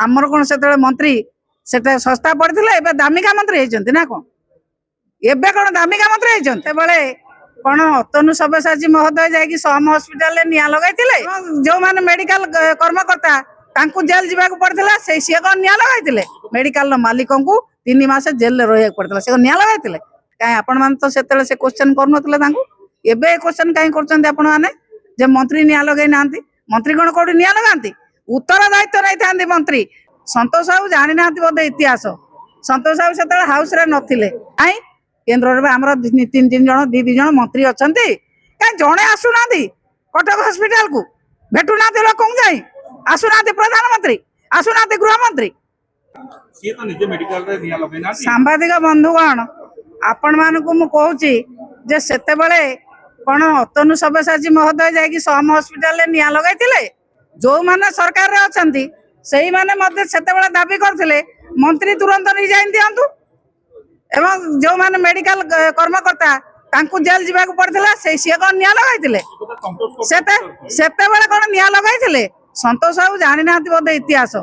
आमर कौन से मंत्री से सस्ता पड़े एवं दामिका मंत्री होती ना कौन एवं कौन दामिका मंत्री होते बेले कौन अतनु सब्यसाची महोदय जाकि सम हस्पिटाल निआ लगे जो मैंने मेडिकल कर्मकर्ता जेल जावाक पड़ता से सी कौन निआ लगे मेडिकल मालिक को 3 मास जेल रहा पड़ता से निआ लगे कहीं आपण तो से क्वेश्चन करुनते एवं क्वेश्चन कहीं कर मंत्री निआ लगे ना मंत्री कौन कौटी निआ लगाती उत्तर दायित्व नहीं था मंत्री संतोष बाबू जानी ना बोधे इतिहास संतोष बाबू से हाउस रे नथिले कहीं केन्द्र में आम 3 जन 2 जन मंत्री अच्छा कहीं जड़े आसुना कटक हस्पिटाल को भेटुना लोक जाई आसुना प्रधानमंत्री आसुना गृहमंत्री सांबादिक बंधुगण आपण मानक मुझे से कौन अतनु सब्यसाची महोदय जाकि सम हस्पिटाल निआ लगे जो माने सरकार रे अछंती सेही माने मध्य सेतेबेले दाबी करथिले मंत्री तुरंत नहीं जाई दियंतु एवं जो माने मेडिकल कर्मकर्ता तांकु जेल जिबाक पड़थिला से सी कोन निया लगाइथिले सेतेबेले कोन निया लगाइथिले संतोष बाबू जानी ना बोधे इतिहास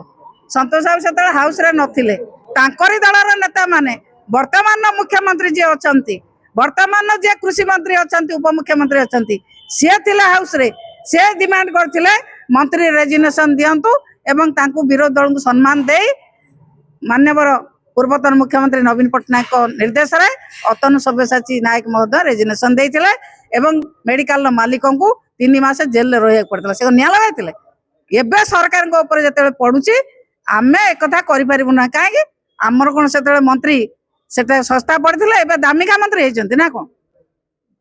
संतोष बाबू सेतेबेले हाउस रे नथिले तांकरी दलर नेता माने वर्तमान मुख्यमंत्री जे अछंती वर्तमान जे कृषि मंत्री अछंती उपमुख्यमंत्री अछंती से थिला हाउस रे से डिमांड करथिले मंत्री रेजिग्नेशन दियंतु एवं तांकु विरोध दल को सम्मान दे माननीय पूर्वतन मुख्यमंत्री नवीन पट्टनायक निर्देश रे अतनु सब्यसाची नायक महोदय रेजिग्नेशन देइथिले एवं मेडिकल मालिक को 3 मास जेल रहा पड़ता से निआ लगाइथिले एबे सरकार को ऊपर जते पडुची आमे एक कथा करि परिबु ना काहे आमर कोन से मंत्री से सस्ता पड़े एवं दामिका मंत्री होती ना कौन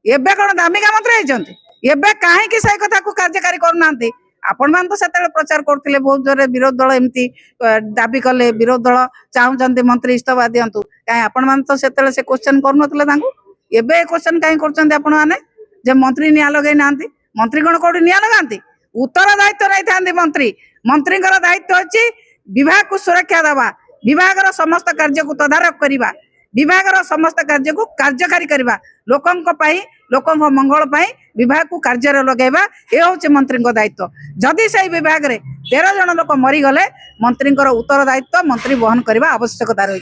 एवं कौन दामिका मंत्री होती एवं कहीं से कथा को कार्यकारी करना आपण मान तो से प्रचार करते बहुत जोर विरोध दल एमती दाबी कले विरोध दल चाहते मंत्री इस्तीफा दिंतु कहीं आपण मान तो से क्वेश्चन करुनते क्वेश्चन कहीं कर मंत्री निआ लगे ना मंत्री कौन कौटी निआ लगाती उत्तर दायित्व नहीं था मंत्री मंत्री दायित्व अच्छी विभाग को सुरक्षा देवा विभाग समस्त कार्य को तदारख करवा विभाग समस्त कार्य को कार्यकारी करवा लोकों मंगल विभाग को कार्य लगेगा ये हूँ मंत्री दायित्व जदि से विभाग रे 13 जन लोक मरीगले मंत्री उत्तर दायित्व मंत्री वहन करने आवश्यकता रही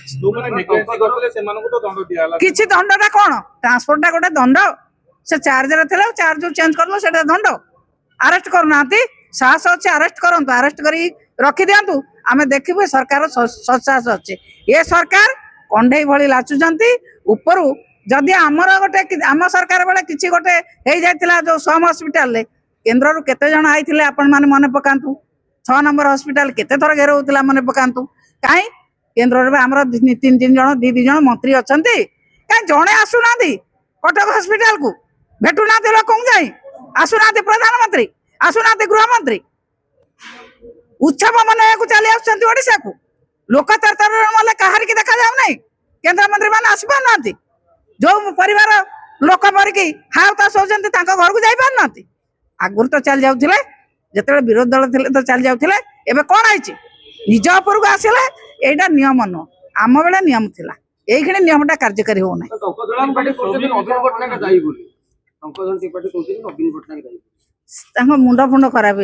किसी दंडा कौन ट्रांसपोर्टा गोटे दंड से चार्ज थे चार्ज चेंज कर दंड अरेस्ट करना साहस अच्छे अरेस्ट करूँ अरेस्ट कर रखी दिंतु आम देखिए सरकार ससाहस अच्छे ये सरकार कंडे भली लाचुंट ऊपर जदि आमर गोटे आम सरकार बेले किसी गोटे हो जाता जो सम हस्पिटाल केन्द्र केते जन आई आपण मैंने मन पकातु 6 नंबर हस्पिटाल केते थर घेर होता मन पकातु कहीं केन्द्र में आम 3 जन 2 जन मंत्री अच्छा कहीं जड़े आसुना कटक हस्पिटाल को भेटुना लोक जाई आसुना प्रधानमंत्री आसुना गृहमंत्री उत्सव मनइक चली आशा को लोक तरतर कहार की देखा जाऊ ना केन्द्र मंत्री मैंने आसी पार जो परिवार लोक मरिकी हाउतास होती घर को जाई पार आगुरी तो चली जाते जिते विरोध दल थे तो चली जाते एवं कौन आई निज उपर को आसला यहाँ नियम नुह आम बेले नियम थिला ये नियमटा कार्यकारी होना मुंड फुंड खराब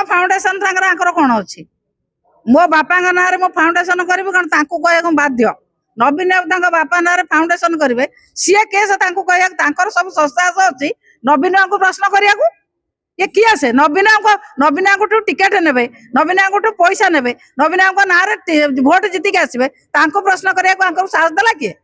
फाउंडेशन कौन अच्छी मो बापा ना मो फाउंडेशन करी कह बाध्य नवीन बाबू बापा ना फाउंडेशन करेंगे सी केस कह सब संस्था अच्छी नवीन बाबू प्रश्न करिया ये किए से नवीन को टिकेट ने नवीन को पैसा ने नवीन ना भोट जीतिक आसवे प्रश्न करने साहस देला किए